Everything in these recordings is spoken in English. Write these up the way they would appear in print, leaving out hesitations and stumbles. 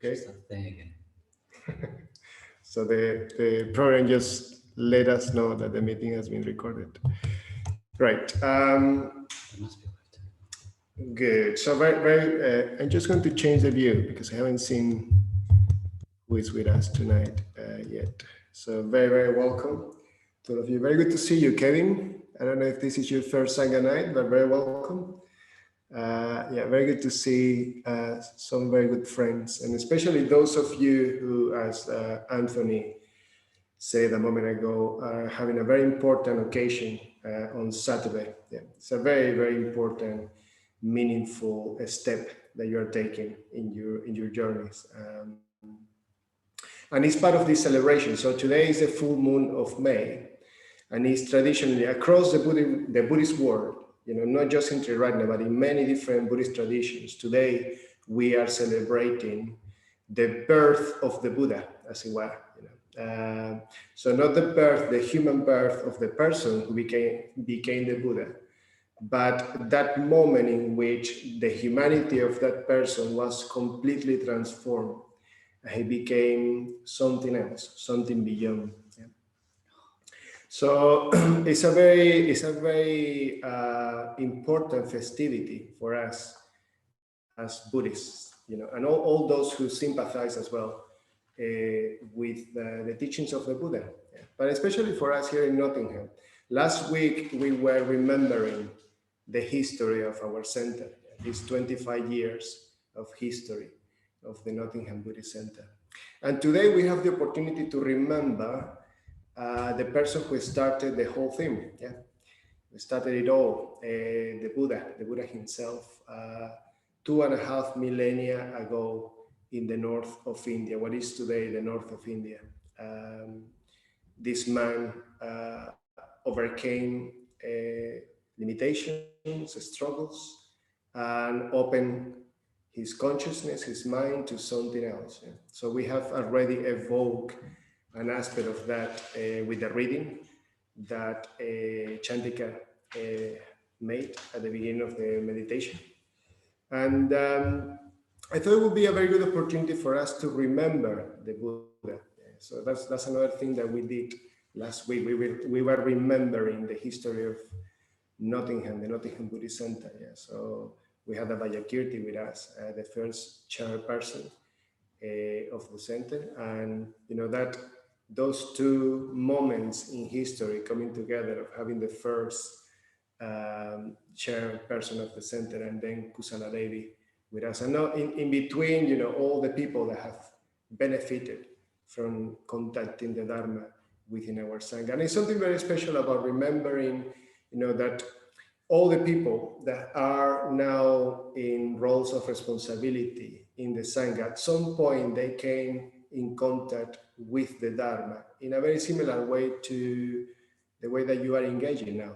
Okay. Start the thing again. So the program just let us know that the meeting has been recorded. Right. There must be a way to. Good. So I'm just going to change the view because I haven't seen who is with us tonight yet. So very welcome to all of you. Very good to see you, Kevin. I don't know if this is your first Sangha night, but very welcome. Yeah, very good to see some very good friends, and especially those of you who, as Anthony said a moment ago, are having a very important occasion on Saturday. Yeah, it's a very important, meaningful step that you are taking in your journeys. And it's part of this celebration. So today is the full moon of May, and it's traditionally across the Buddhist world, not just in Triratna, but in many different Buddhist traditions. Today, we are celebrating the birth of the Buddha, as it were. So not the human birth of the person who became the Buddha, but that moment in which the humanity of that person was completely transformed. He became something else, something beyond. Yeah. So it's a very important festivity for us as Buddhists, and all those who sympathize as well with the teachings of the Buddha. Yeah. But especially for us here in Nottingham. Last week we were remembering the history of our center, these 25 years of history of the Nottingham Buddhist Center. And today we have the opportunity to remember the person who started the whole thing. Yeah, who started it all, the Buddha himself, 2.5 millennia ago in the north of India, what is today the north of India. This man overcame limitations, struggles, and opened his consciousness, his mind to something else. Yeah. So we have already evoked an aspect of that with the reading that Chantika made at the beginning of the meditation. And I thought it would be a very good opportunity for us to remember the Buddha. So that's another thing that we did last week. We were remembering the history of Nottingham, the Nottingham Buddhist Center. Yeah. So we had a Vajakirti with us, the first chairperson of the center, and that those two moments in history coming together of having the first chairperson of the center and then Kusala Devi with us, and now in between, all the people that have benefited from contacting the Dharma within our Sangha. And it's something very special about remembering, that all the people that are now in roles of responsibility in the Sangha, at some point they came in contact with the Dharma in a very similar way to the way that you are engaging now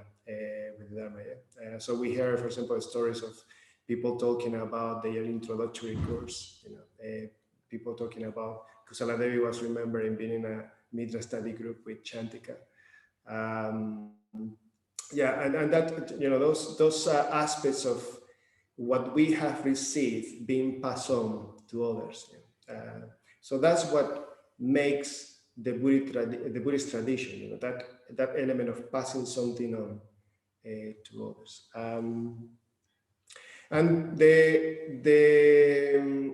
with the Dharma. Yeah? So we hear, for example, stories of people talking about their introductory course, people talking about, Kusala Devi was remembering being in a Mitra study group with Chantika. Yeah, and that, those aspects of what we have received being passed on to others. So that's what makes the Buddhist tradition, that element of passing something on to others. And the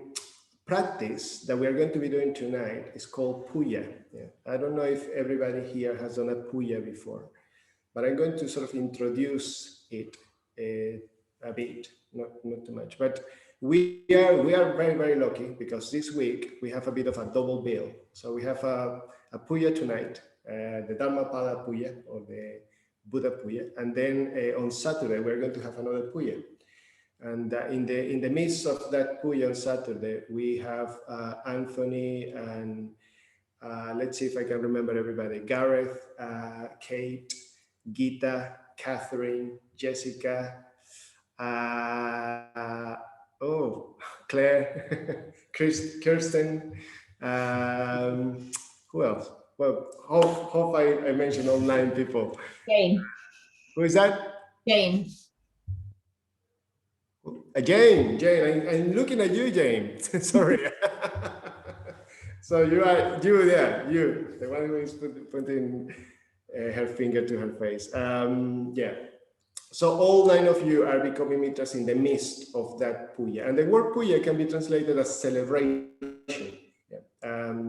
practice that we are going to be doing tonight is called Puja. Yeah. I don't know if everybody here has done a Puja before, but I'm going to sort of introduce it a bit, not too much. But we are very lucky because this week we have a bit of a double bill. So we have a Puja tonight, the Dhammapada Puja or the Buddha Puja, and then on Saturday we're going to have another Puja. And in the midst of that Puja on Saturday, we have Anthony and let's see if I can remember everybody: Gareth, Kate, Gita, Catherine, Jessica, Claire, Kirsten, who else? Well, hope I mentioned all 9 people. Jane. Who is that? Jane. Jane, I'm looking at you, Jane. Sorry. So you are you, yeah, you, the one who is putting her finger to her face. Yeah. So all 9 of you are becoming mitras in the midst of that puja, and the word puja can be translated as celebration. Yeah.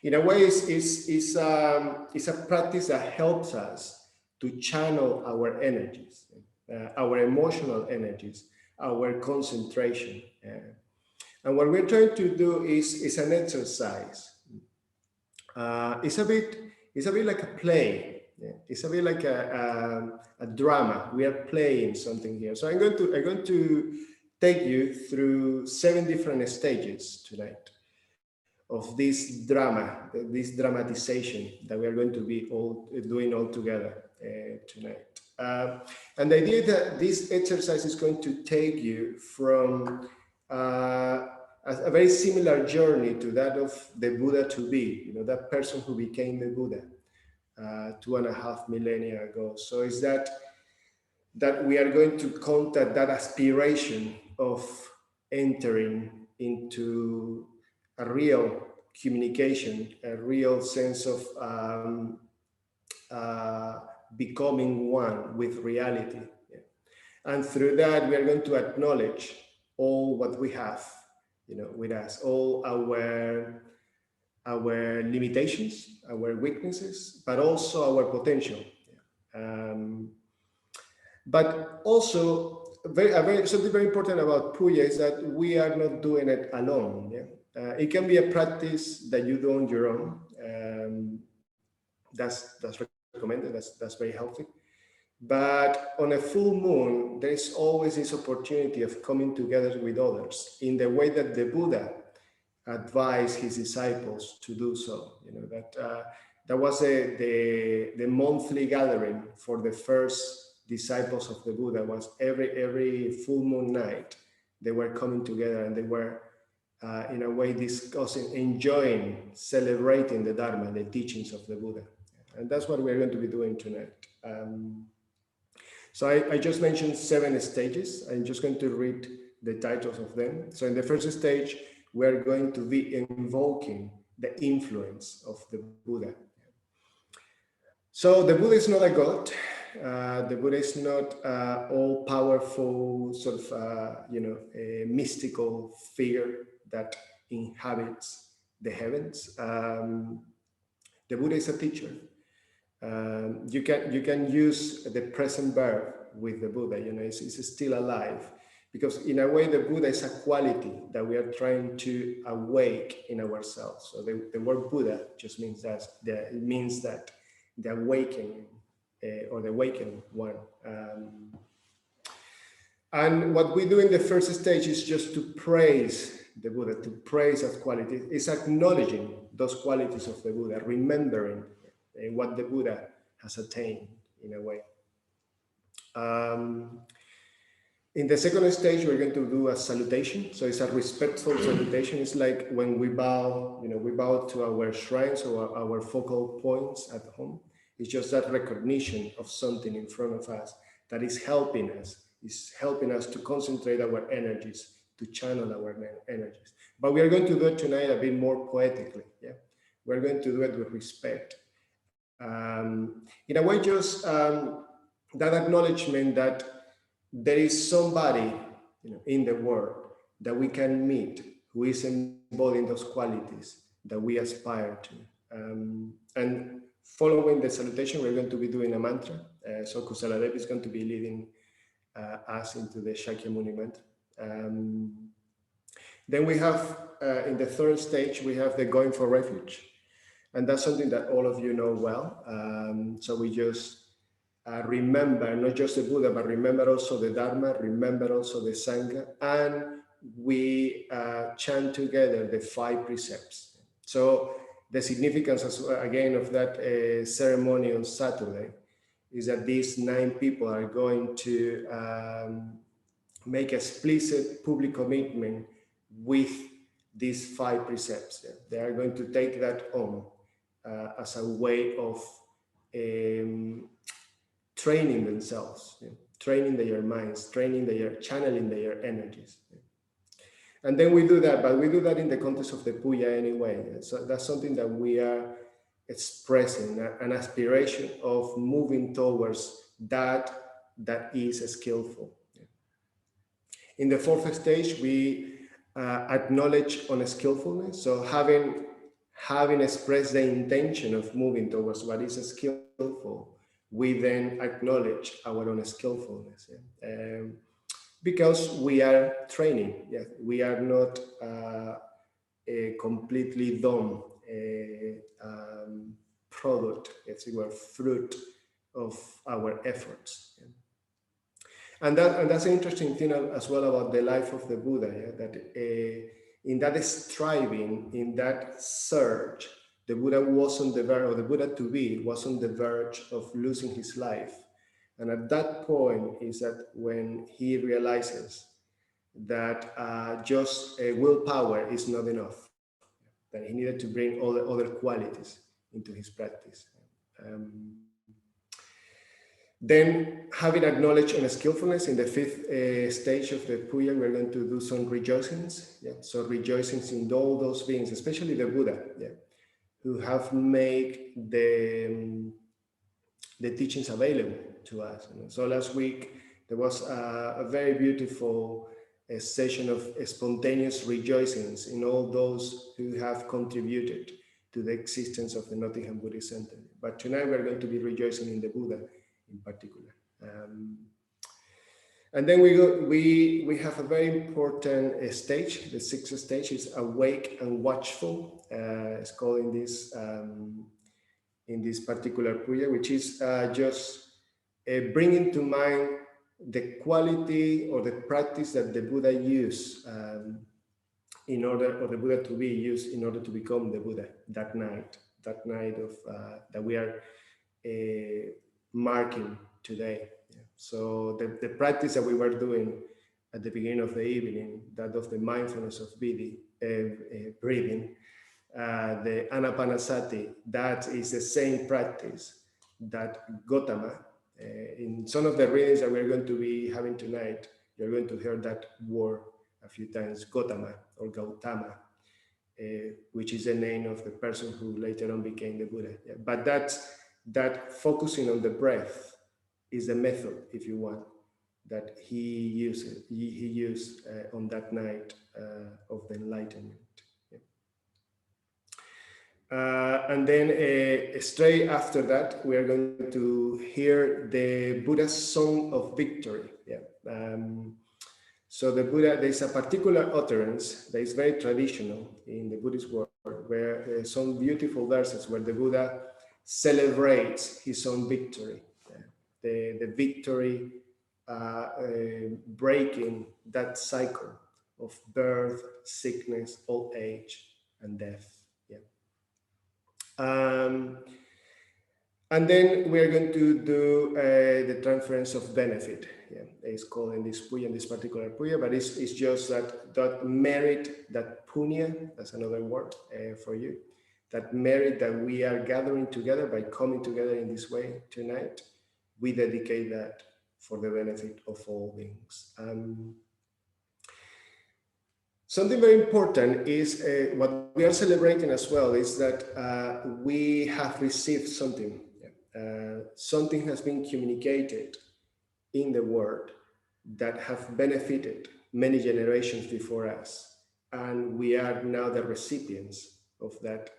In a way, it's a practice that helps us to channel our energies, our emotional energies, our concentration. And what we're trying to do is an exercise. It's a bit like a play. Yeah. It's a bit like a drama. We are playing something here. So I'm going to take you through 7 different stages tonight of this drama, this dramatization that we are going to be all doing all together tonight. And the idea that this exercise is going to take you from a very similar journey to that of the Buddha to be, that person who became the Buddha 2.5 millennia ago. So it's that we are going to contact that aspiration of entering into a real communication, a real sense of becoming one with reality. Yeah. And through that, we are going to acknowledge all what we have, with us, all our limitations, our weaknesses, but also our potential. But also, something very important about Puja is that we are not doing it alone. Yeah? It can be a practice that you do on your own. That's recommended. That's very healthy. But on a full moon, there is always this opportunity of coming together with others in the way that the Buddha advised his disciples to do so. That was the monthly gathering for the first disciples of the Buddha. Was every full moon night they were coming together, and they were in a way discussing, enjoying, celebrating the Dharma, the teachings of the Buddha. And that's what we're going to be doing tonight. So I just mentioned 7 stages. I'm just going to read the titles of them. So in the first stage, we're going to be invoking the influence of the Buddha. So the Buddha is not a god. The Buddha is not all-powerful, sort of, a mystical figure that inhabits the heavens. The Buddha is a teacher. You can use the present verb with the Buddha. It's still alive, because in a way the Buddha is a quality that we are trying to awake in ourselves. So the word Buddha just means that it means that the awakening or the awakened one. And what we do in the first stage is just to praise the Buddha, to praise that quality. It's acknowledging those qualities of the Buddha, remembering what the Buddha has attained in a way. In the second stage, we're going to do a salutation. So it's a respectful salutation. It's like when we bow, we bow to our shrines or our focal points at home. It's just that recognition of something in front of us that is helping us to concentrate our energies, to channel our energies. But we are going to do it tonight a bit more poetically. Yeah, we're going to do it with respect. In a way, just that acknowledgement that there is somebody, in the world that we can meet who is embodying those qualities that we aspire to. And following the salutation, we're going to be doing a mantra. So Kusaladev is going to be leading us into the Shakyamuni mantra. Then we have, in the third stage, we have the going for refuge. And that's something that all of you know well. So we just remember not just the Buddha, but remember also the Dharma, remember also the Sangha, and we chant together the 5 precepts. So the significance, again, of that ceremony on Saturday is that these 9 people are going to make a explicit public commitment with these 5 precepts. They are going to take that on as a way of training themselves, training their minds, channeling their energies. And then we do that, but we do that in the context of the puja anyway. So that's something that we are expressing, an aspiration of moving towards that is skillful. In the fourth stage, we acknowledge unskillfulness. So having expressed the intention of moving towards what is skillful, we then acknowledge our unskillfulness. Because we are training. Yeah, we are not a completely done product, it's a fruit of our efforts. Yeah. And that's an interesting thing as well about the life of the Buddha, yeah? That in that striving, in that search, the Buddha was on the verge, or the Buddha to be was on the verge of losing his life. And at that point is that when he realizes that just willpower is not enough, that he needed to bring all the other qualities into his practice. Um, then, having acknowledged unskillfulness in the fifth stage of the puja, we're going to do some rejoicings. Yeah? So rejoicings in all those beings, especially the Buddha, yeah? Who have made the teachings available to us. You know? So last week, there was a very beautiful session of spontaneous rejoicings in all those who have contributed to the existence of the Nottingham Buddhist Center. But tonight we're going to be rejoicing in the Buddha in particular. And then we have a very important stage. The sixth stage is awake and watchful. It's called in this particular puja, which is just bringing to mind the quality or the practice that the Buddha used in order, or the Buddha to be used in order to become the Buddha that night of that we are marking today. Yeah. So the practice that we were doing at the beginning of the evening, that of the mindfulness of breathing, the Anapanasati, that is the same practice that Gautama, in some of the readings that we're going to be having tonight, you're going to hear that word a few times, Gautama or Gautama, which is the name of the person who later on became the Buddha. Yeah. But that focusing on the breath is the method, if you want, that he used on that night of the enlightenment. And then straight after that, we are going to hear the Buddha's Song of Victory. Yeah. So the Buddha, there's a particular utterance that is very traditional in the Buddhist world, where some beautiful verses where the Buddha celebrates his own victory. Yeah. The victory breaking that cycle of birth, sickness, old age, and death. And then we are going to do the transference of benefit. Yeah, it's called in this puja, in this particular puja, but it's just that merit, that punya, that's another word for you, that merit that we are gathering together by coming together in this way tonight, we dedicate that for the benefit of all beings. Something very important is what we are celebrating as well is that we have received something. Something has been communicated in the world that have benefited many generations before us, and we are now the recipients of that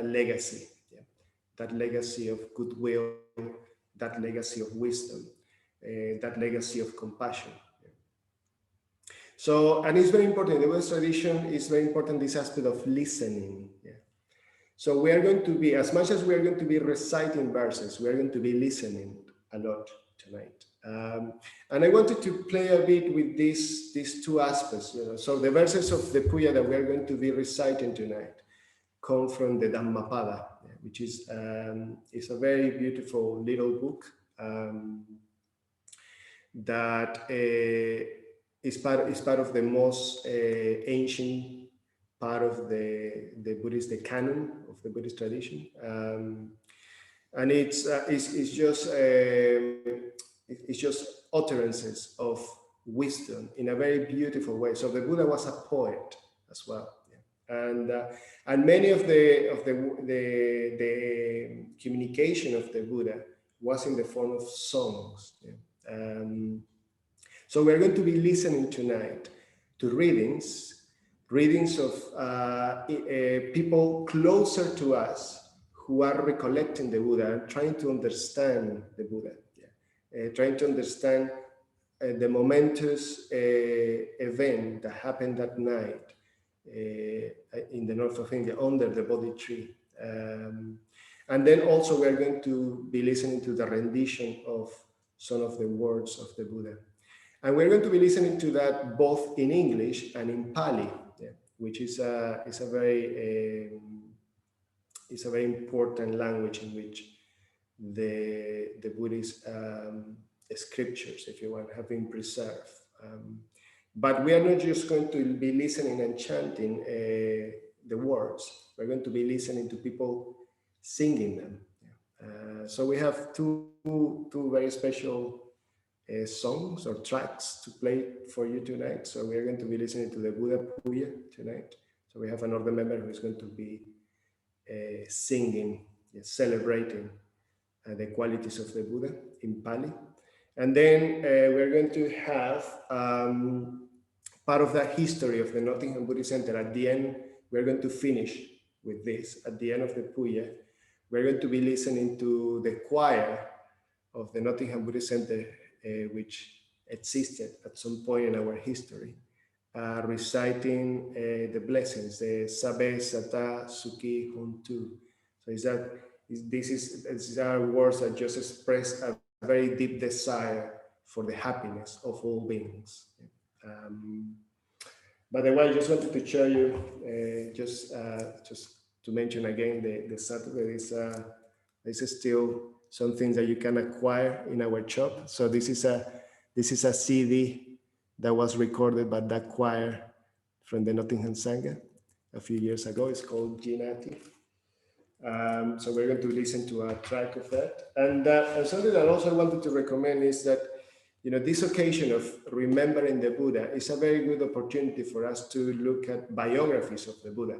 legacy. Yeah? That legacy of goodwill, that legacy of wisdom, that legacy of compassion. So, and it's very important, the Buddhist tradition is very important, this aspect of listening. Yeah. So we are going to be, as much as we are going to be reciting verses, we are going to be listening a lot tonight. And I wanted to play a bit with these two aspects. You know? So the verses of the puja that we are going to be reciting tonight come from the Dhammapada, which is a very beautiful little book that is part of the most ancient part of the Buddhist, the canon of the Buddhist tradition, and it's just utterances of wisdom in a very beautiful way. So the Buddha was a poet as well, and many of the communication of the Buddha was in the form of songs. So we're going to be listening tonight to readings of people closer to us who are recollecting the Buddha and trying to understand the Buddha, trying to understand the momentous event that happened that night in the north of India under the Bodhi tree. And then also we're going to be listening to the rendition of some of the words of the Buddha. And we're going to be listening to that both in English and in Pali, which is a very important language in which the Buddhist scriptures, if you want, have been preserved. But we are not just going to be listening and chanting the words. We're going to be listening to people singing them. So we have two very special songs or tracks to play for you tonight. So we are going to be listening to the Buddha Puja tonight. So we have another member who is going to be singing, celebrating the qualities of the Buddha in Pali. And then we're going to have part of the history of the Nottingham Buddhist Center. At the end, we're going to finish with this. At the end of the Puja, we're going to be listening to the choir of the Nottingham Buddhist Center, which existed at some point in our history, reciting the blessings, the Sabe Sata Sukhi Huntu. So these are words that just express a very deep desire for the happiness of all beings. By the way, I just wanted to show you, just to mention again, the Saturday is still some things that you can acquire in our shop. So this is a CD that was recorded by that choir from the Nottingham Sangha a few years ago. It's called Jinati. So we're going to listen to a track of that. And something that I also wanted to recommend is that, this occasion of remembering the Buddha is a very good opportunity for us to look at biographies of the Buddha.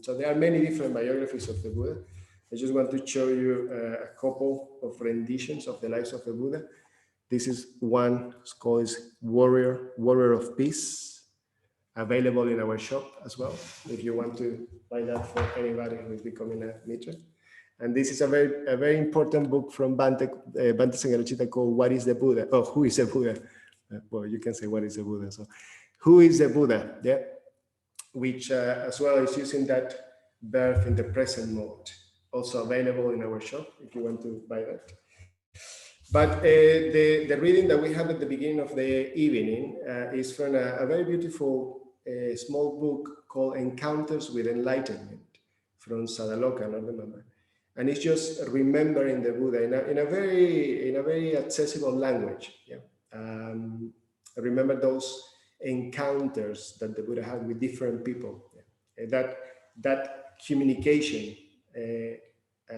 So there are many different biographies of the Buddha. I just want to show you a couple of renditions of the lives of the Buddha. This is one, it's called Warrior of Peace, available in our shop as well, if you want to buy that for anybody who is becoming a Mitra. And this is a very important book from Bhante Sangha called What is the Buddha? Oh, Who is the Buddha? Well, you can say What is the Buddha? So, Who is the Buddha? Yeah, which as well is using that verb in the present mode. Also available in our shop if you want to buy that. But the reading that we have at the beginning of the evening is from a very beautiful small book called Encounters with Enlightenment from Sadaloka, I don't remember. And it's just remembering the Buddha in a very accessible language. Remember those encounters that the Buddha had with different people. That communication, a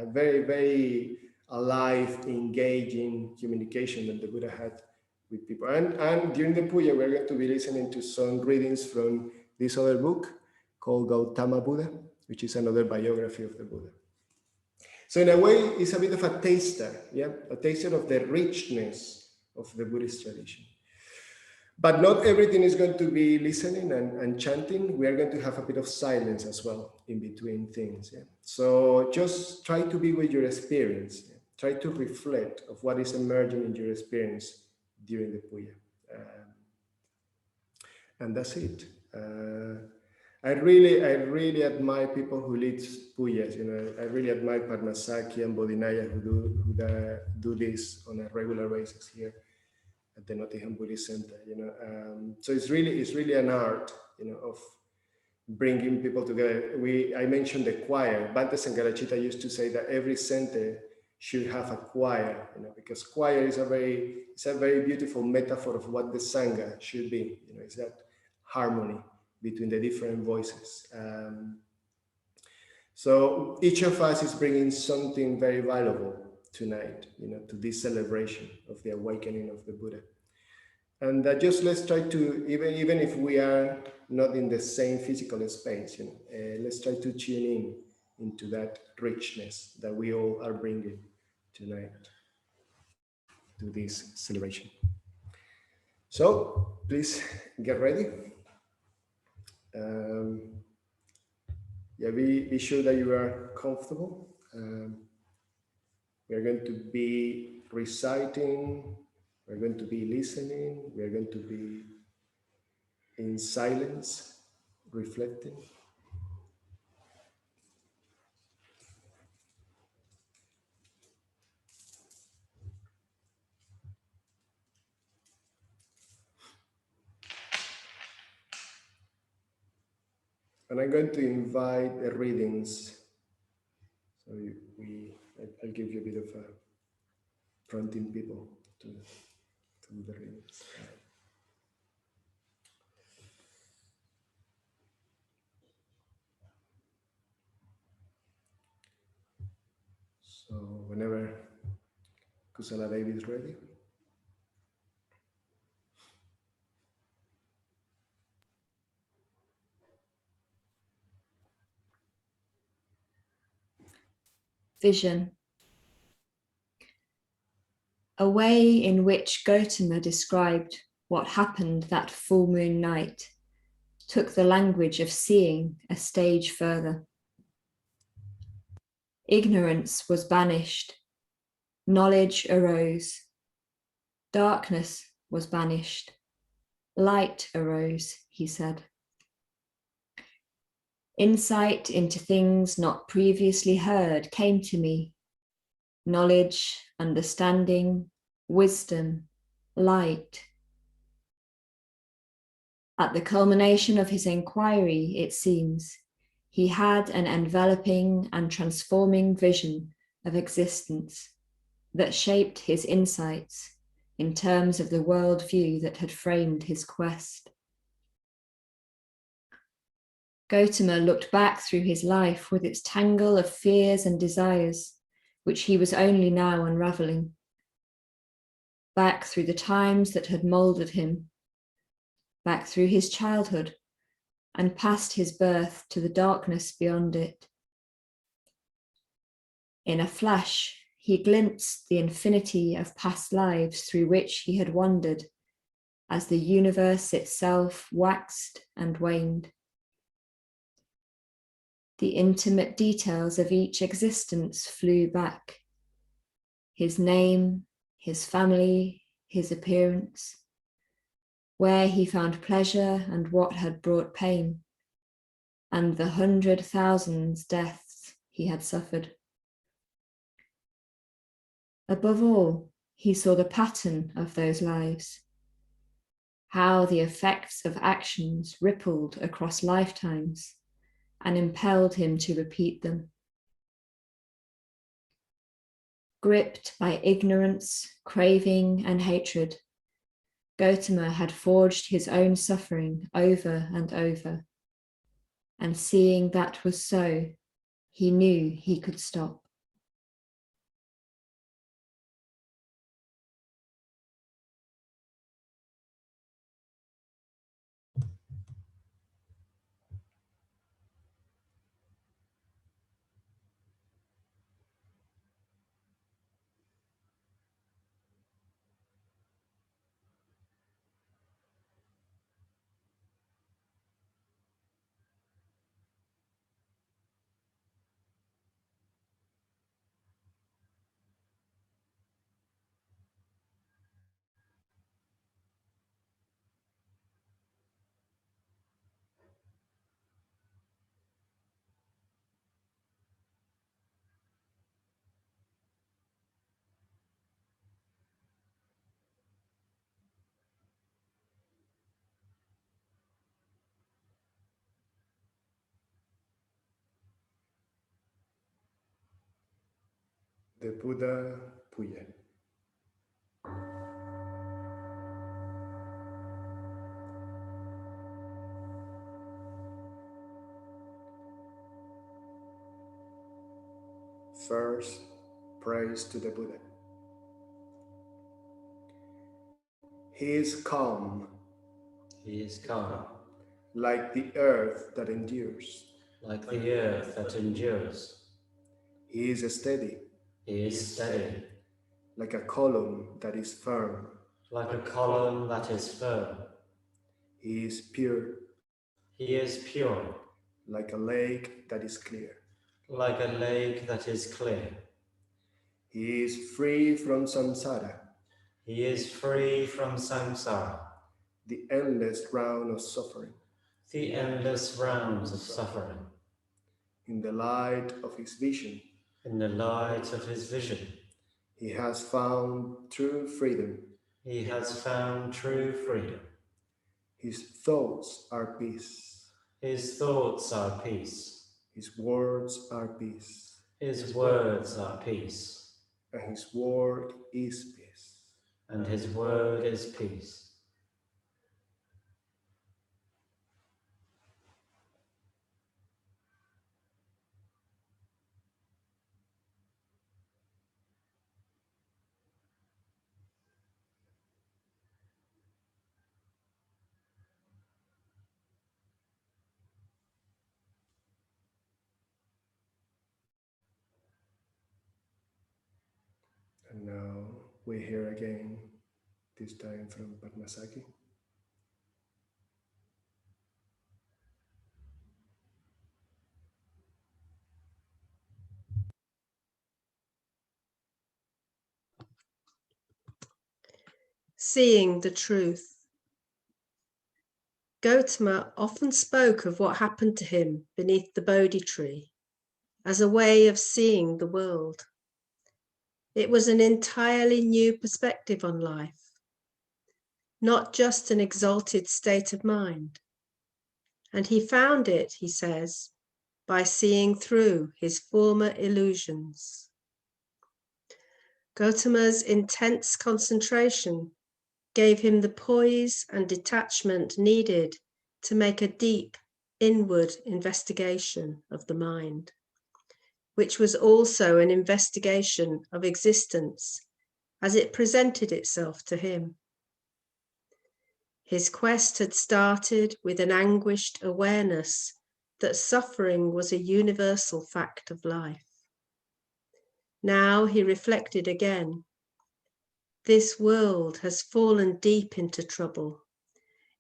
very alive, engaging communication that the Buddha had with people. And during the Puja, we're going to be listening to some readings from this other book called Gautama Buddha, which is another biography of the Buddha. So in a way, it's a bit of a taster, a taster of the richness of the Buddhist tradition. But not everything is going to be listening and chanting. We are going to have a bit of silence as well in between things. So just try to be with your experience. Try to reflect of what is emerging in your experience during the Puja. And that's it. I really admire people who lead pujas. I really admire Parnasaki and Bodhinaya who do this on a regular basis here at the Nottingham Buddhist Center. So it's really an art, of bringing people together. I mentioned the choir. Bhante Sangha used to say that every center should have a choir, because choir is a very beautiful metaphor of what the Sangha should be. It's that harmony between the different voices. So each of us is bringing something very valuable tonight, to this celebration of the awakening of the Buddha. And just let's try to, even if we are not in the same physical space, let's try to tune in into that richness that we all are bringing tonight to this celebration. So please get ready. Be sure that you are comfortable. We are going to be reciting, we're going to be listening, we are going to be in silence, reflecting. And I'm going to invite the readings. So I'll give you a bit of prompting people to do the readings. So whenever Kusala Devi is ready. Vision. A way in which Gautama described what happened that full moon night took the language of seeing a stage further. Ignorance was banished, knowledge arose, darkness was banished, light arose, he said. Insight into things not previously heard came to me. Knowledge, understanding, wisdom, light. At the culmination of his inquiry, it seems, he had an enveloping and transforming vision of existence that shaped his insights in terms of the worldview that had framed his quest. Gautama looked back through his life with its tangle of fears and desires, which he was only now unraveling. Back through the times that had molded him, back through his childhood, and past his birth to the darkness beyond it. In a flash, he glimpsed the infinity of past lives through which he had wandered as the universe itself waxed and waned. The intimate details of each existence flew back. His name, his family, his appearance, where he found pleasure and what had brought pain, and the 100,000 deaths he had suffered. Above all, he saw the pattern of those lives, how the effects of actions rippled across lifetimes and impelled him to repeat them. Gripped by ignorance, craving, and hatred, Gautama had forged his own suffering over and over, and seeing that was so, he knew he could stop. The Buddha Puja. First, praise to the Buddha. He is calm, He is calm, like the earth that endures. like the earth that endures. He is steady, He is steady, like a column that is firm. like a column that is firm. He is pure, He is pure, like a lake that is clear. like a lake that is clear. He is free from samsara, He is free from samsara, the endless round of suffering. the endless rounds of suffering. In the light of his vision, In the light of his vision, he has found true freedom. he has found true freedom. His thoughts are peace. His thoughts are peace. His words are peace. His words are peace. And his word is peace. And his word is peace. And now we're here again, this time from Padmasaki. Seeing the truth. Gautama often spoke of what happened to him beneath the Bodhi tree as a way of seeing the world. It was an entirely new perspective on life, not just an exalted state of mind. And he found it, he says, by seeing through his former illusions. Gautama's intense concentration gave him the poise and detachment needed to make a deep inward investigation of the mind, which was also an investigation of existence as it presented itself to him. His quest had started with an anguished awareness that suffering was a universal fact of life. Now he reflected again. This world has fallen deep into trouble.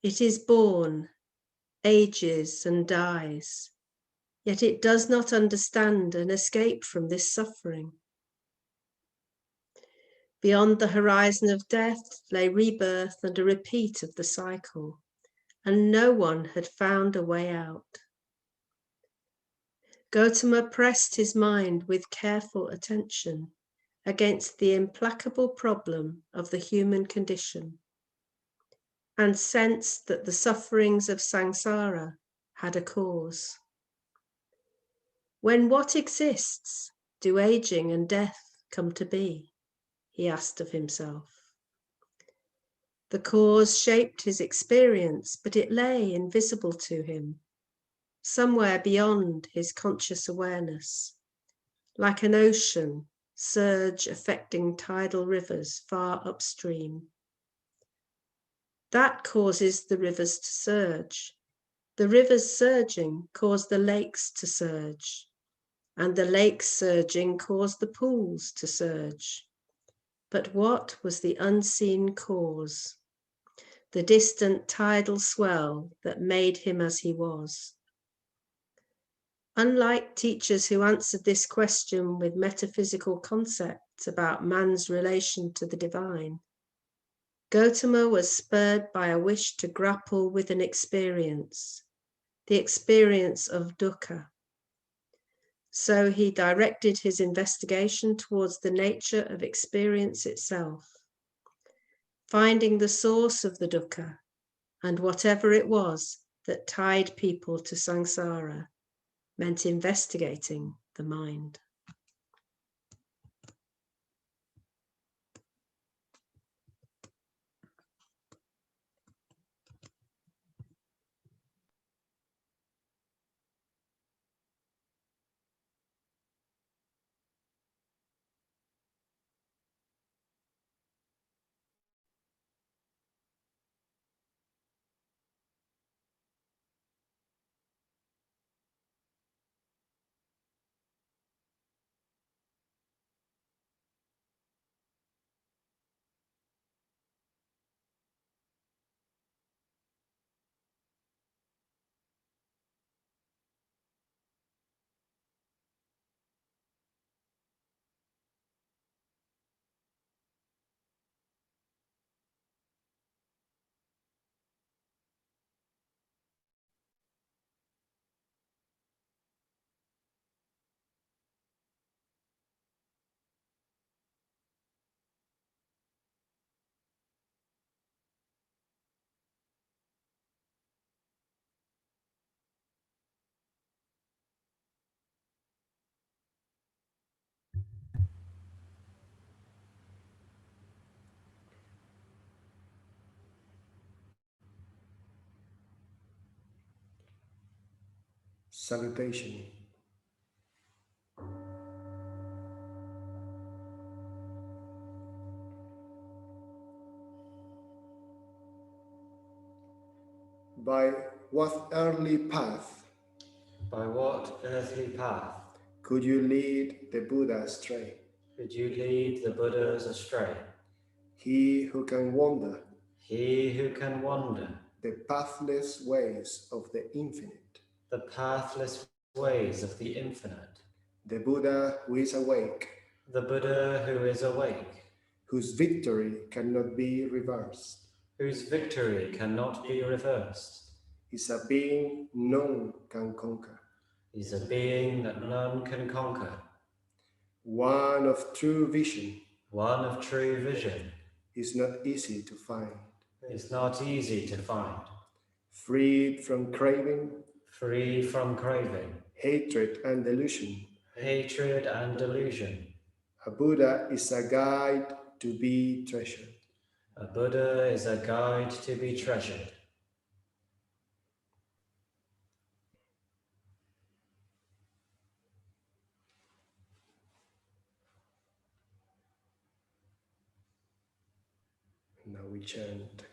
It is born, ages, and dies, yet it does not understand an escape from this suffering. Beyond the horizon of death lay rebirth and a repeat of the cycle, and no one had found a way out. Gautama pressed his mind with careful attention against the implacable problem of the human condition, and sensed that the sufferings of samsara had a cause. When what exists do aging and death come to be? He asked of himself. The cause shaped his experience, but it lay invisible to him, somewhere beyond his conscious awareness, like an ocean surge affecting tidal rivers far upstream. That causes the rivers to surge. The rivers surging cause the lakes to surge, and the lakes surging cause the pools to surge. But what was the unseen cause? The distant tidal swell that made him as he was. Unlike teachers who answered this question with metaphysical concepts about man's relation to the divine, Gautama was spurred by a wish to grapple with an experience, the experience of dukkha. So he directed his investigation towards the nature of experience itself, finding the source of the dukkha and whatever it was that tied people to samsara meant investigating the mind. Salutation. By what earthly path By what earthly path could you lead the Buddha astray? could you lead the Buddhas astray? He who can wander He who can wander the pathless ways of the infinite, the pathless ways of the infinite, the Buddha who is awake, the Buddha who is awake, whose victory cannot be reversed, whose victory cannot be reversed, is a being none can conquer, is a being that none can conquer, one of true vision, one of true vision, is not easy to find, is not easy to find, freed from craving, free from craving, hatred and delusion. hatred and delusion. A Buddha is a guide to be treasured. A Buddha is a guide to be treasured. Now we chant.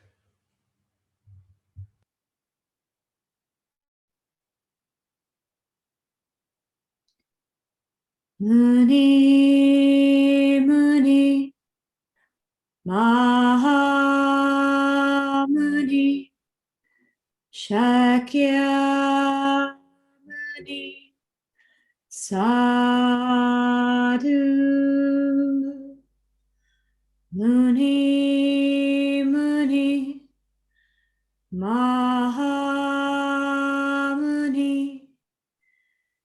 Muni Muni Mahamuni Shakya Muni Sadhu Muni Muni Mahamuni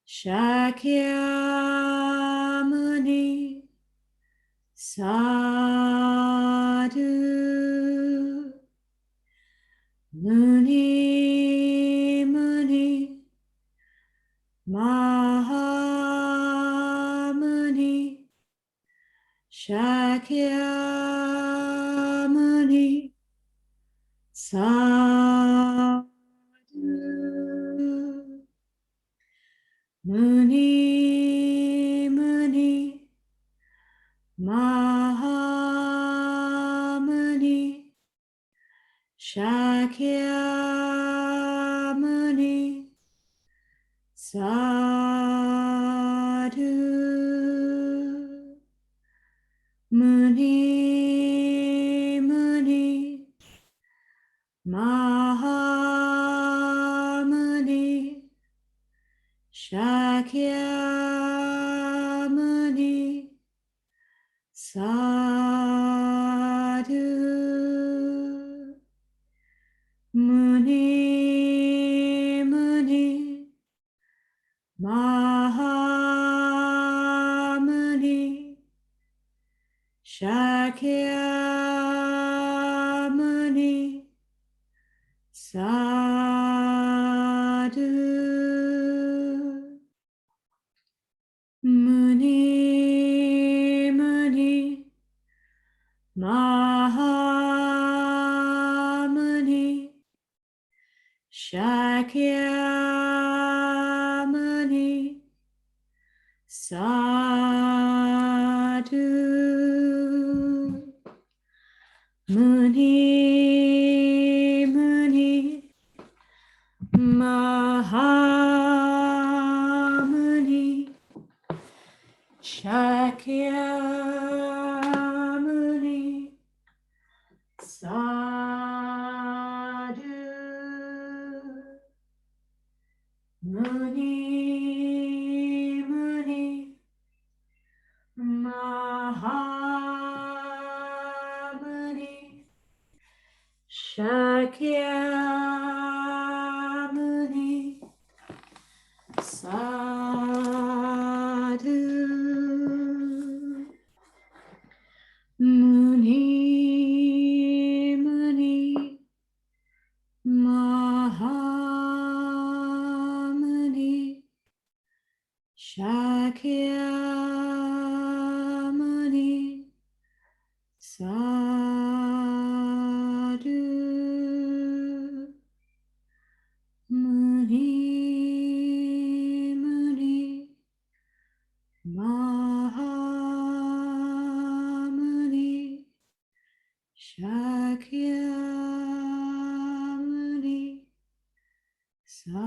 Shakyamuni Sadhu Muni Muni Mahamuni Shakyamuni Sadhu Muni Muni Mahamuni Shakyamuni Sadhu Muni Muni Mahamuni Shakyamuni Sadhu Muni Muni Mahamuni Shakyamuni Sadhu Muni Muni Mahamuni Shakyamuni Sadhu Muni Muni Mahamuni Shakyamuni Sadhu Muni Muni Mahamuni Shakyamuni Sadhu Muni Muni Mahamuni Shakyamuni Sadhu Muni Sadhu.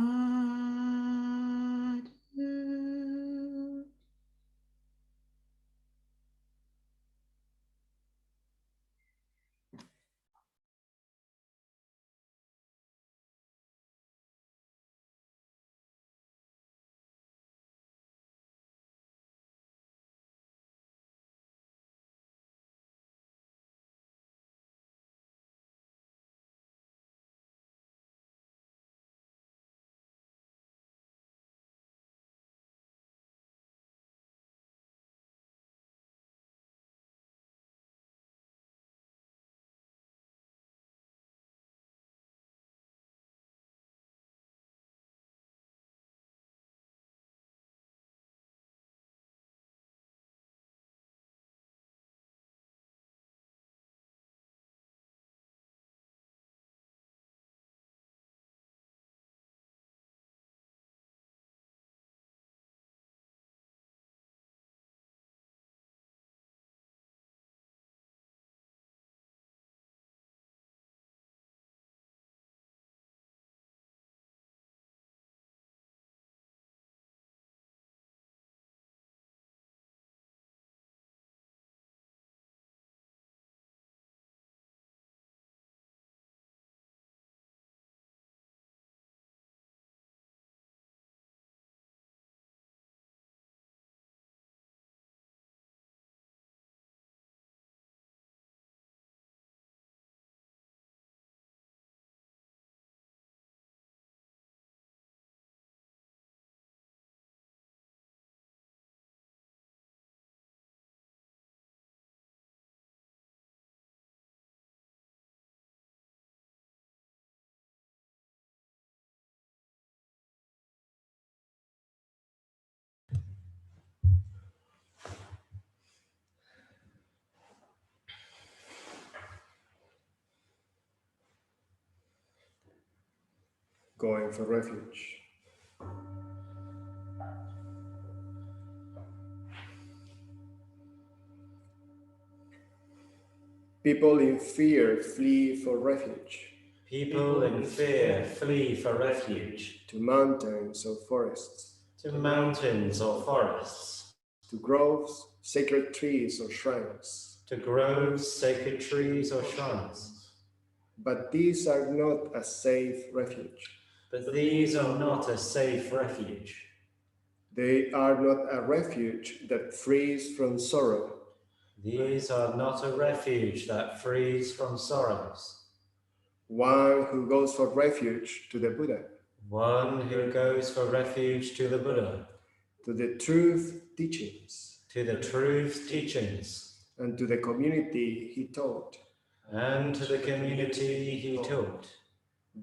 Going for refuge. People in fear flee for refuge. People in fear flee for refuge To mountains or forests. to mountains or forests, To groves, sacred trees or shrines. to groves, sacred trees or shrines. But these are not a safe refuge. But these are not a safe refuge. They are not a refuge that frees from sorrow. These are not a refuge that frees from sorrows. One who goes for refuge to the Buddha, One who goes for refuge to the Buddha, to the truth teachings, to the truth teachings, and to the community he taught. and to the community he taught.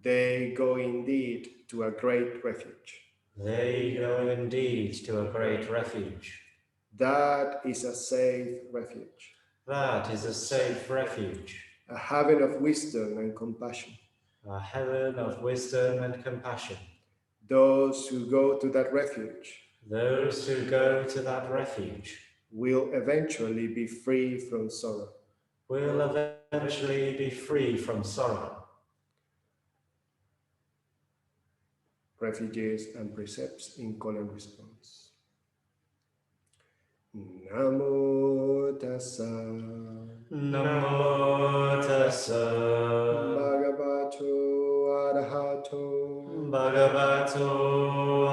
They go indeed to a great refuge. They go indeed to a great refuge. That is a safe refuge, That is a safe refuge, a haven of wisdom and compassion. a heaven of wisdom and compassion. Those who go to that refuge Those who go to that refuge will eventually be free from sorrow. will eventually be free from sorrow. Refuges and precepts in call and response. Namo tassa Namo tassa bhagavato arahato bhagavato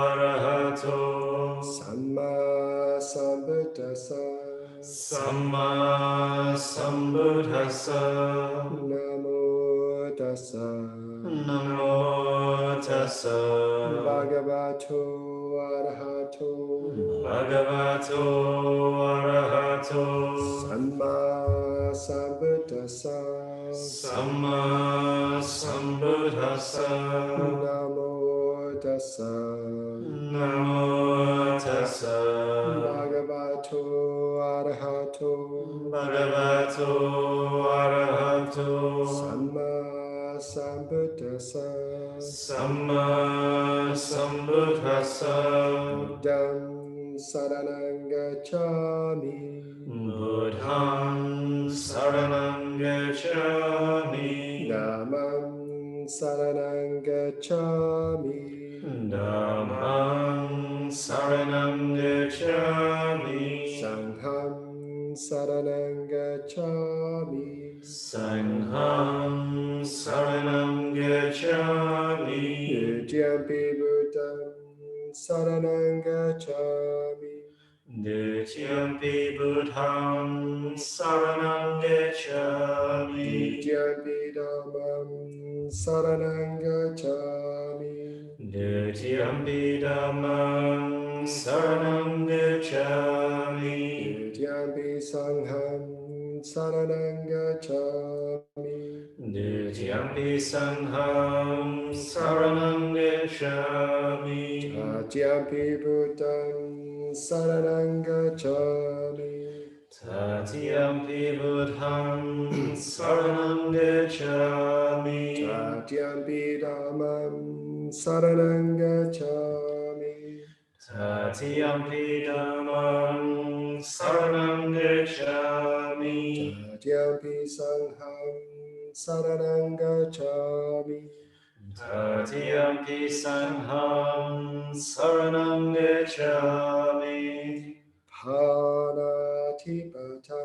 arahato samma sambuddhassa. samma sambuddhassa. Namo tassa Namo tassa bhagavato arahato bhagavato arahato samma sambuddhassa. samma sambuddhassa. Namo tassa Namo tassa bhagavato arahato bhagavato arahato samma sambuddhassa. samma sambuddhassa. Buddham saranang gacchami. Buddham saranam gacchami. Dhammam saranang gacchami. gacchami. Dhammang saranam gacchami. Sangham saranam gacchami. Sangham saranam gacchami. Dutiyampi Buddham saranam gacchami. Dutiyampi buddham saranam gacchami. Dutiyampi dhammam saranam gacchami. Dutiyampi dhammam saranam gacchami. Dutiyampi sangham saranam gacchami. Dutiyampi sangham saranam gacchami. Tatiyampi Buddham saranam gacchami. Tatiyampi buddham saranam gacchami. Tatiyampi dhammam saranam gacchami. Tatiyampi dhammam saranam gacchami. Tatiyampi sangham saranam gacchami. Tatiyampi sangham saranam gacchami. Panatipata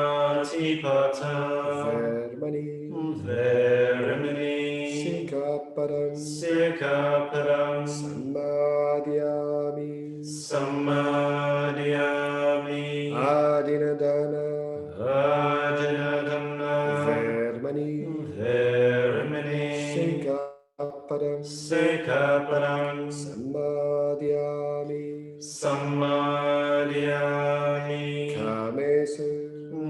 Anatipata Vermani Verimini Sikapadam Sikaparam Samadhyami Samadhyami Adinadana Ajnadana Vermani Verimini Sikapadam Sikaparam Samadhyami Samadhyami Kamesu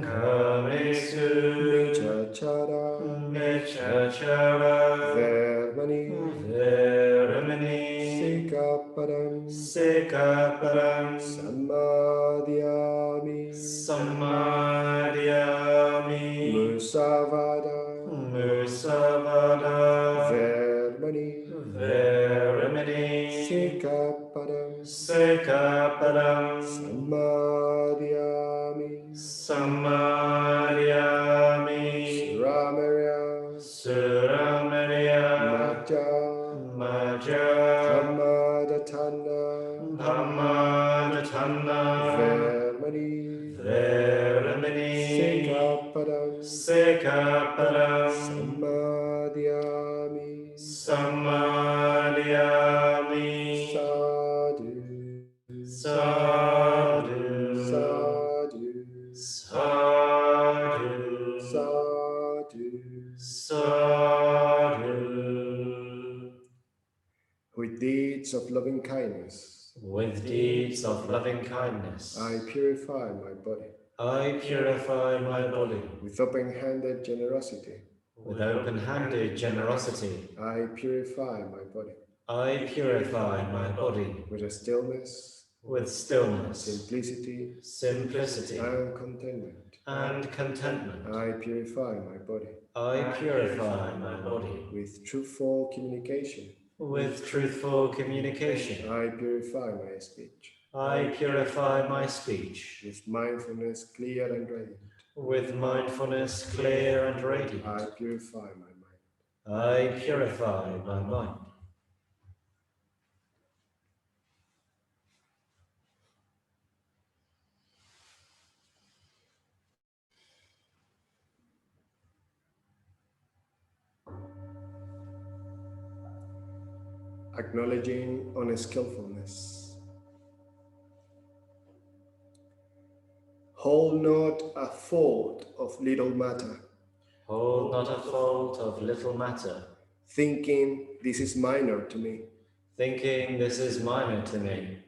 Kamesu Michachara Mechachara Vermani Verimini Sikapadam Sikaparam Samadhyami Samadhyami Musavada Musavada Vermani Verimini Sikapadam Sikaparam Samadhyami Samadhyami Suramarya Suramarya Maja Maja Kamadatana Dhammadatana Vermani Verimini Sikapadam Sikaparam Samadhyami Samadhyami Sadhu Sadhu Sadhu Sadhu Sadhu. Sadhu. With deeds of loving kindness, With deeds of loving kindness, I purify my body. I purify my body. With open-handed generosity, With open-handed generosity, I purify my body. I purify my body. With a stillness, With stillness, simplicity, simplicity, and contentment, and contentment, I purify my body. I purify my body. With truthful communication, With truthful communication, I purify my speech. I purify my speech. With mindfulness clear and radiant, With mindfulness clear and I radiant, purify my mind. I purify my mind. Acknowledging unskillfulness. Hold not a fault of little matter, Hold not a fault of little matter, thinking this is minor to me. thinking this is minor to me.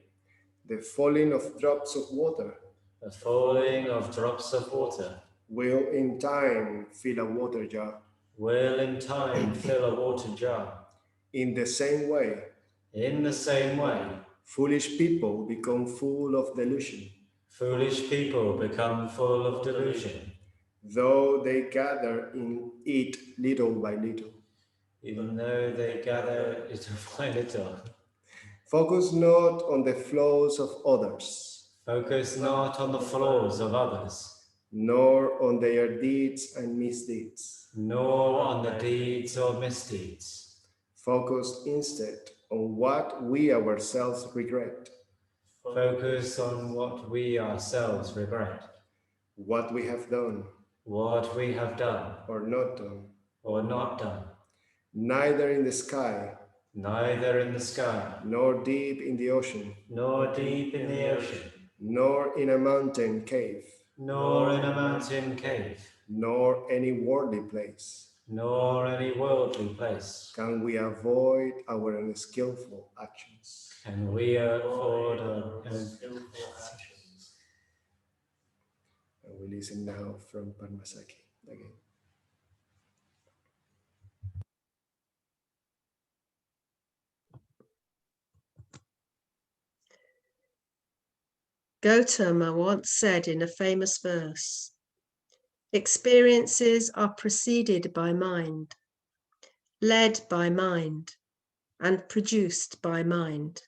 The falling of drops of water The falling of drops of water will in time fill a water jar. will in time fill a water jar. In the same way, In the same way, foolish people become full of delusion, foolish people become full of delusion, though they gather in it little by little. even though they gather little by little. Focus not on the flaws of others, Focus not on the flaws of others, nor on their deeds and misdeeds. nor on the deeds or misdeeds. Focus instead on what we ourselves regret, Focus on what we ourselves regret, what we have done what we have done or not done, or not done, neither in the sky, neither in the sky, nor deep in the ocean, nor deep in the ocean, nor in a mountain cave, nor in a mountain cave, nor any worldly place, nor any worldly place, can we avoid our unskillful actions. can we afford our own actions. And we listen now from Parmasaki again. Gautama once said in a famous verse, "Experiences are preceded by mind, led by mind, and produced by mind."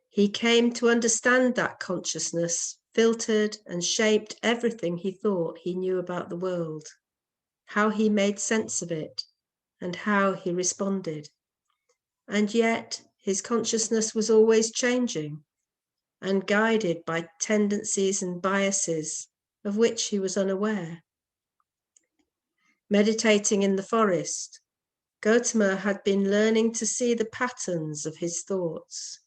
He came to understand that consciousness filtered and shaped everything he thought he knew about the world, how he made sense of it, and how he responded. And yet his consciousness was always changing and guided by tendencies and biases of which he was unaware. Meditating in the forest, Gautama had been learning to see the patterns of his thoughts.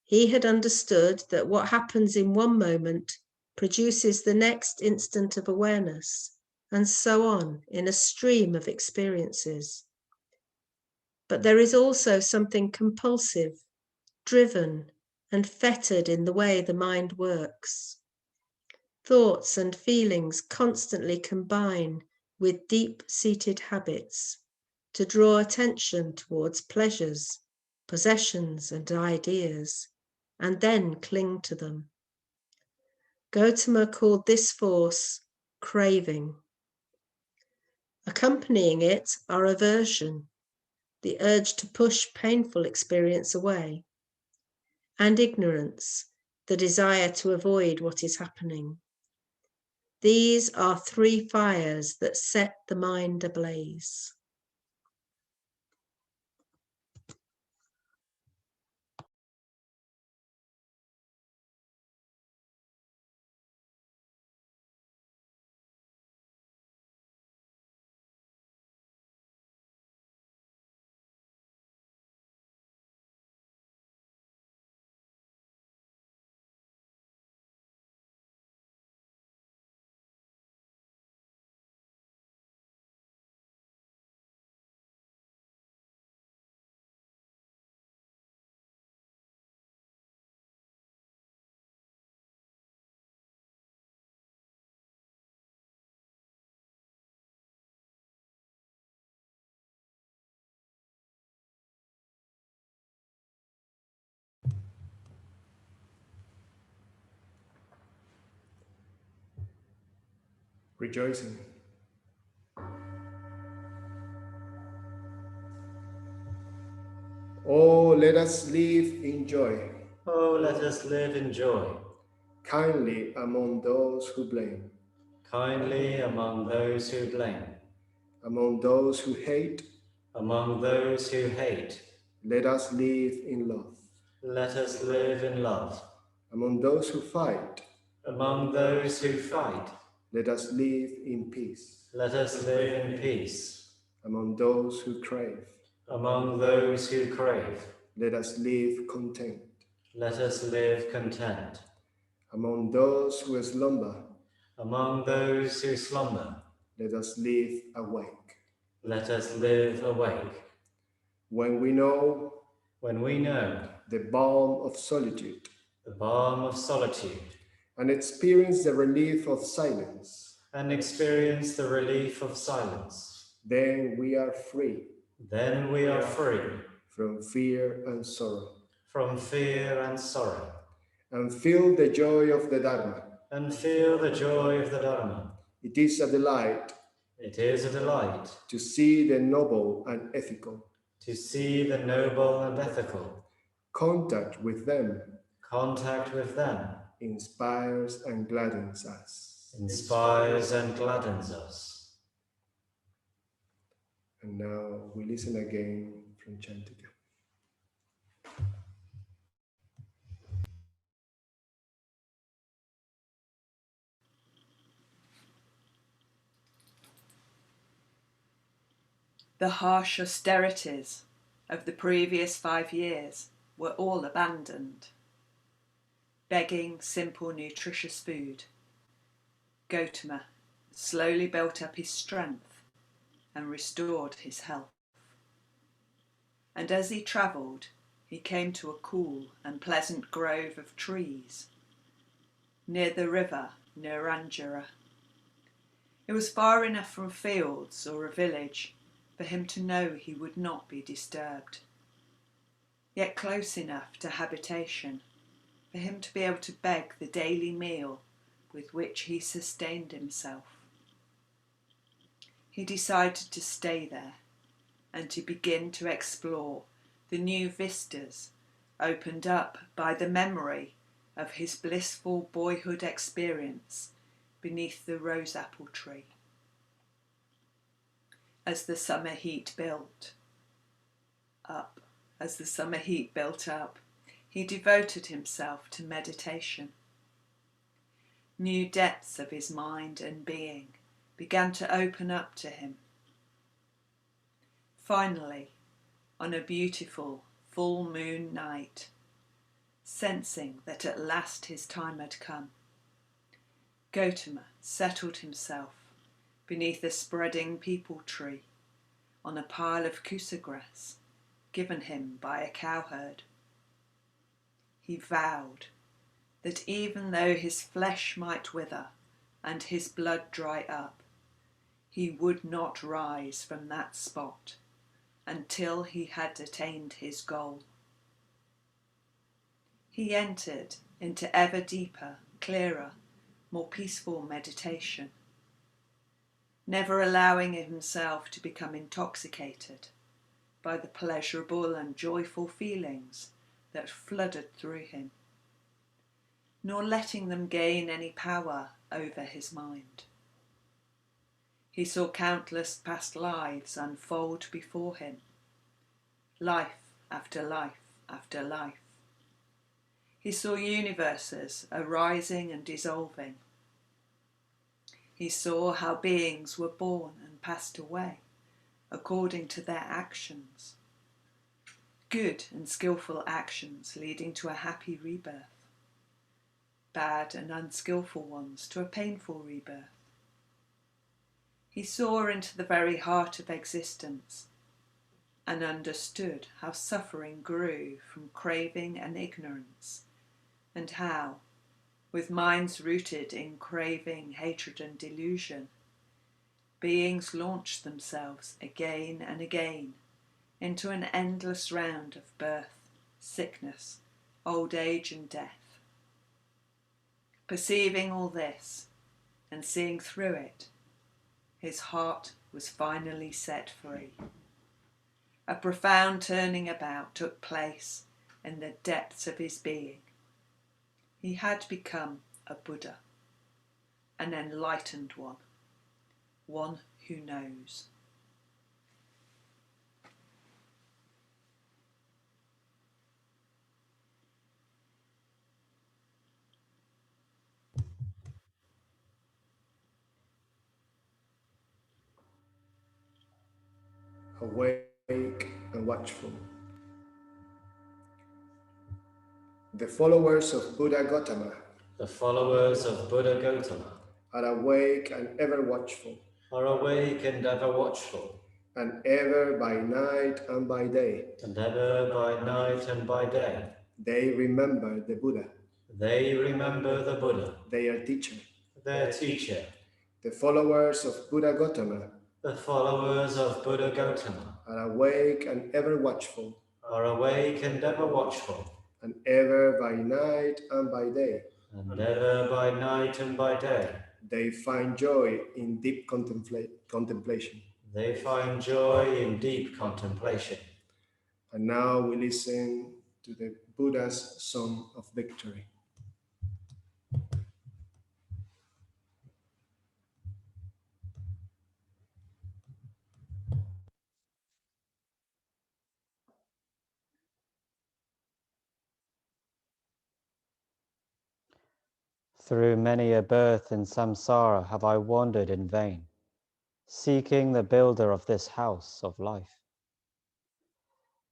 He had understood that what happens in one moment produces the next instant of awareness, and so on in a stream of experiences. But there is also something compulsive, driven, and fettered in the way the mind works. Thoughts and feelings constantly combine with deep-seated habits to draw attention towards pleasures, possessions, and ideas, and then cling to them. Gautama called this force craving. Accompanying it are aversion, the urge to push painful experience away, and ignorance, the desire to avoid what is happening. These are three fires that set the mind ablaze. Rejoicing. Oh, let us live in joy, Oh, let us live in joy, kindly among those who blame, kindly among those who blame, among those who hate. among those who hate. Let us live in love, Let us live in love, among those who fight. among those who fight. Let us live in peace, Let us live in peace, among those who crave. among those who crave. Let us live content, Let us live content, among those who slumber. among those who slumber. Let us live awake. Let us live awake. When we know When we know the balm of solitude the balm of solitude and experience the relief of silence, and experience the relief of silence, then we are free then we are free from fear and sorrow, from fear and sorrow, and feel the joy of the Dharma. and feel the joy of the Dharma. It is a delight It is a delight to see the noble and ethical. to see the noble and ethical. Contact with them Contact with them inspires and gladdens us. inspires and gladdens us. And now we listen again from Chantika. The harsh austerities of the previous 5 years were all abandoned. Begging simple, nutritious food, Gautama slowly built up his strength and restored his health. And as he travelled, he came to a cool and pleasant grove of trees near the river Niranjara. It was far enough from fields or a village for him to know he would not be disturbed, yet close enough to habitation for him to be able to beg the daily meal with which he sustained himself. He decided to stay there and to begin to explore the new vistas opened up by the memory of his blissful boyhood experience beneath the rose apple tree. As the summer heat built up, he devoted himself to meditation. New depths of his mind and being began to open up to him. Finally, on a beautiful full moon night, sensing that at last his time had come, Gautama settled himself beneath a spreading peepal tree on a pile of kusa grass given him by a cowherd. He vowed that even though his flesh might wither and his blood dry up, he would not rise from that spot until he had attained his goal. He entered into ever deeper, clearer, more peaceful meditation, never allowing himself to become intoxicated by the pleasurable and joyful feelings that flooded through him, nor letting them gain any power over his mind. He saw countless past lives unfold before him, life after life after life. He saw universes arising and dissolving. He saw how beings were born and passed away according to their actions, good and skillful actions leading to a happy rebirth, bad and unskillful ones to a painful rebirth. He saw into the very heart of existence and understood how suffering grew from craving and ignorance, and how, with minds rooted in craving, hatred and delusion, beings launched themselves again and again into an endless round of birth, sickness, old age and death. Perceiving all this and seeing through it, his heart was finally set free. A profound turning about took place in the depths of his being. He had become a Buddha, an enlightened one who knows. Awake and watchful. The followers of Buddha Gautama The followers of Buddha Gautama are awake and ever watchful, are awake and ever watchful, and ever by night and by day. and ever by night and by day. They remember the Buddha, They remember the Buddha, their teacher. their teacher. The followers of Buddha Gautama The followers of Buddha Gautama are awake and ever watchful, are awake and ever watchful, and ever by night and by day. and ever by night and by day. They find joy in deep contemplation. They find joy in deep contemplation. And now we listen to the Buddha's Song of Victory. Through many a birth in samsara have I wandered in vain, seeking the builder of this house of life.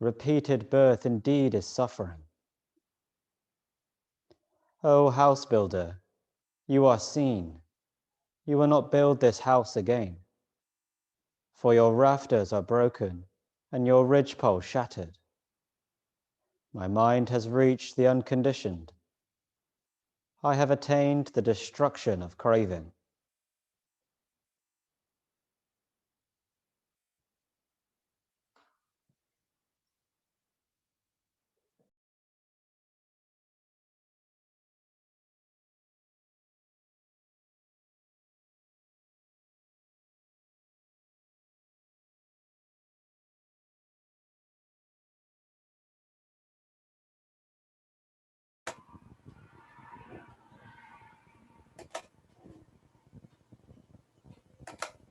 Repeated birth indeed is suffering. O house builder, you are seen. You will not build this house again, for your rafters are broken and your ridgepole shattered. My mind has reached the unconditioned. I have attained the destruction of craving.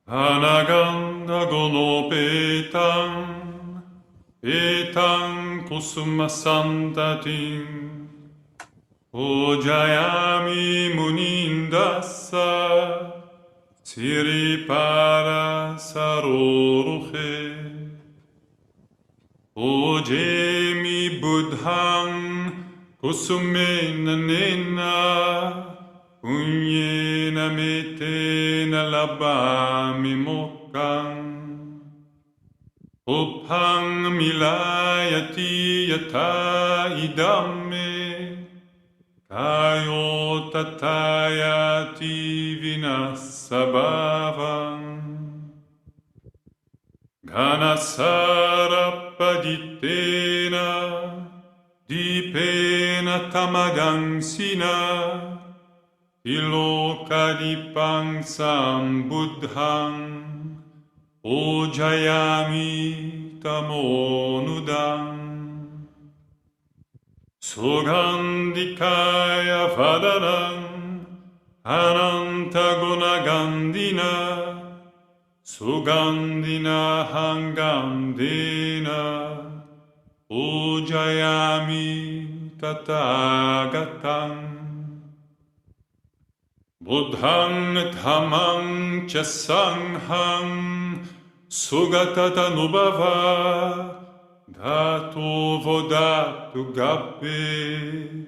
Anaganda gono petam, petam kusuma santatim, ojayami munindasa, siripara saroruche, ojemi buddhang kusumena nena, Unyena metena labami mokkang Uphang milayati yata idamme Kayo tatayati vinasabhavam Ganasarapaditena Dipena tamagangsina Ilokadipang sambuddhang ojayami tamonudang Sugandikaya vadanang anantagunagandina Sugandina hangandina ojayami tathagatang Buddhang dhammang cha sanghang sugatatanubhava dhatu vodatu gappe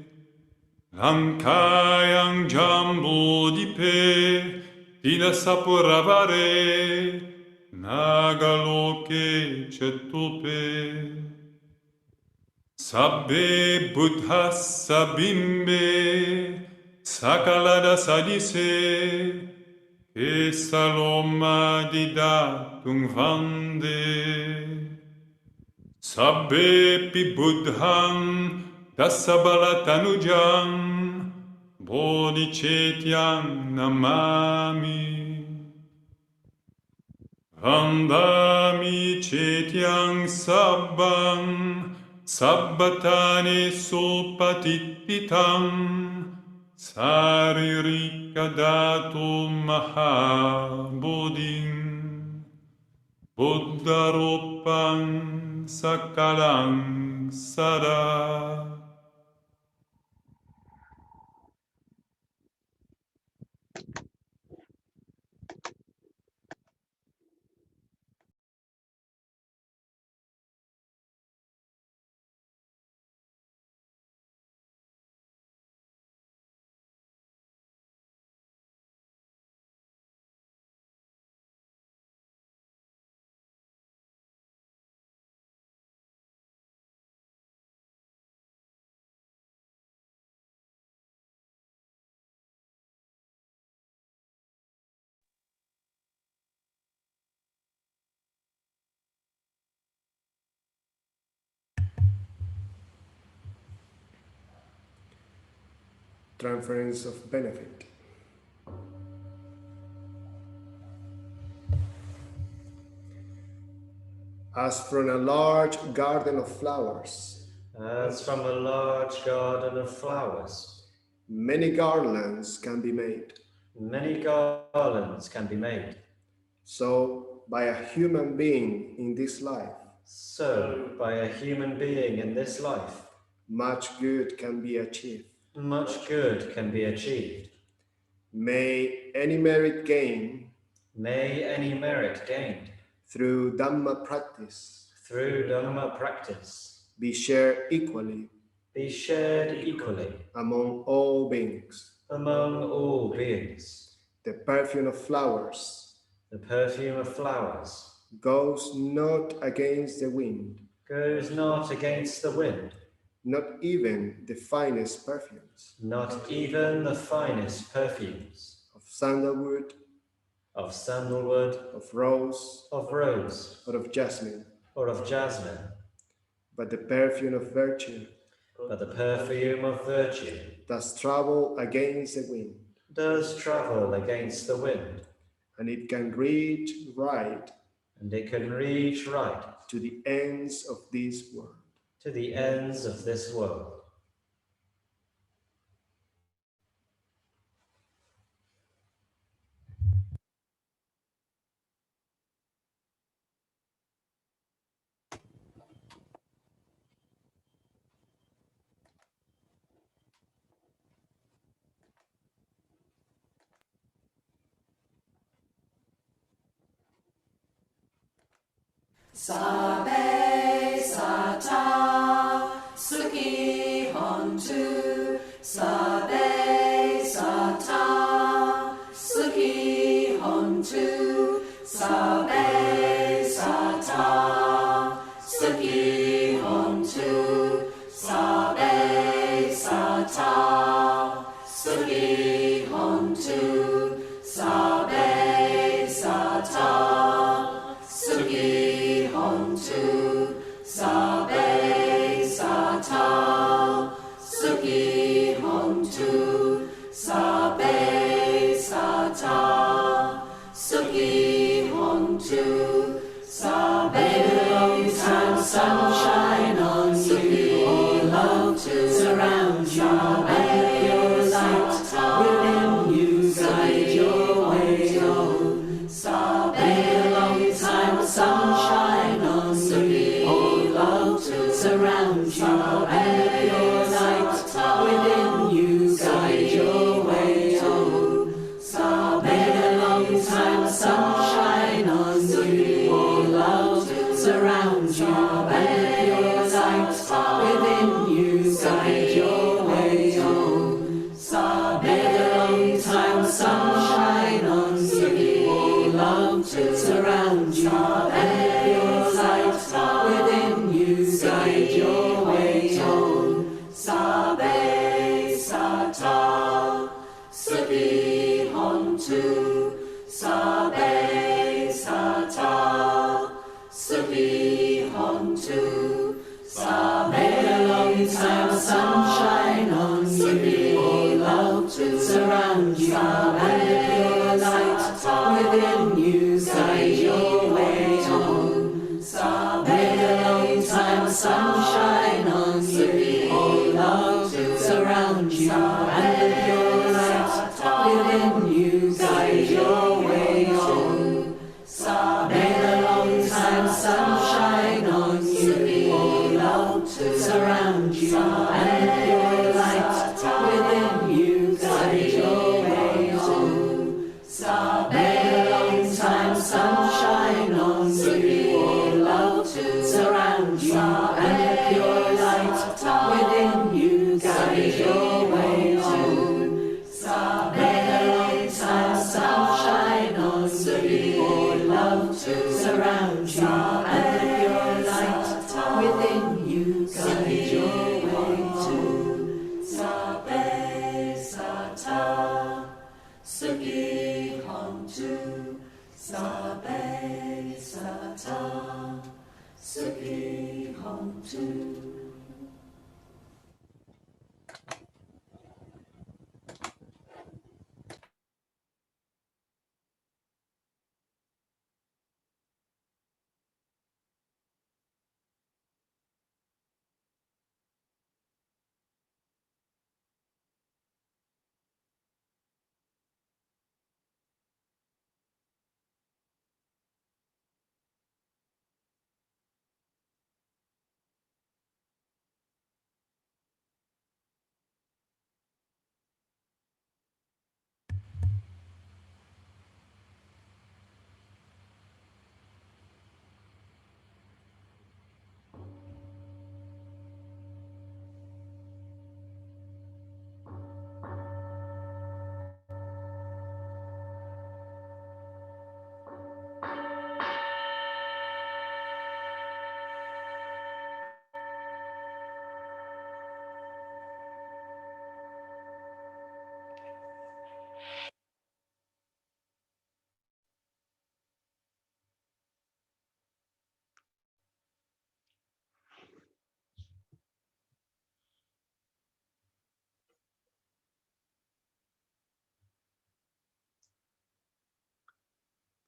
lankayang jambodipe dinasapuravare nagaloke chetupe sabbe buddhas sabimbe Sakalada sadise ke saloma didatung vande Sabbe pi buddhang dasabalathanujang bodhicetyang namami Vandami cetyang sabbang sabbatane supatititang Saririka datum mahabodhim Buddharupang sakalang sada Transference of benefit. As from a large garden of flowers, As from a large garden of flowers, many garlands can be made. many garlands can be made. So, by a human being in this life, So, by a human being in this life, much good can be achieved. much good can be achieved. May any merit gained May any merit gained through Dhamma practice through Dhamma practice be shared equally be shared equally among all beings. among all beings. The perfume of flowers The perfume of flowers goes not against the wind, goes not against the wind, not even the finest perfumes not even the finest perfumes of sandalwood, of sandalwood, of rose, of rose, or of jasmine, or of jasmine, but the perfume of virtue but the perfume of virtue does travel against the wind, does travel against the wind, and it can reach right and it can reach right to the ends of this world. to the ends of this world. Sabe sata suki hontu. Sabe sata suki hontu. Sabe sata suki hontu. Sabe sata suki hontu. Sabe sata suki hontu. Sabe sata suki hontu. Sabe sata suki hontu. Sabe long time sunshine on you, all love to surround you, and your light within you guide your way on. Sabe long time sunshine on you, all love to surround you, and your light within you guide your way on. Sabe long time sunshine on you, all love to surround you, and your light within you guide your way on. Sabe long time sunshine on you, all love to surround you, and your light within you guide your way on. Sabe sata suki hontu. Sabe sata suki hontu. Sabe long time sunshine on you, all love to surround you, and your light within you guide your way on. Sabe long time sunshine on you, all love to surround you, and your light within you guide your way on. Sabe long time sunshine on you, all love to surround you, and your light within you guide your way on. Sabe long time sunshine on you, all love to surround you, and your light within you guide your way on. Sabe long time sunshine on you, all love to surround you, and your light within you guide your way on. Sabe sata suki hontu. Sabe sata suki hontu.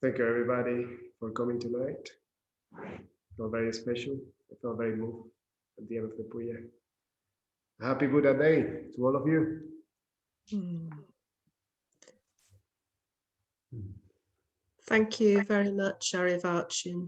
Thank you, everybody, for coming tonight. It felt very special. I felt very moved at the end of the Puja. Happy Buddha Day to all of you. Thank you very much, Arivarchin.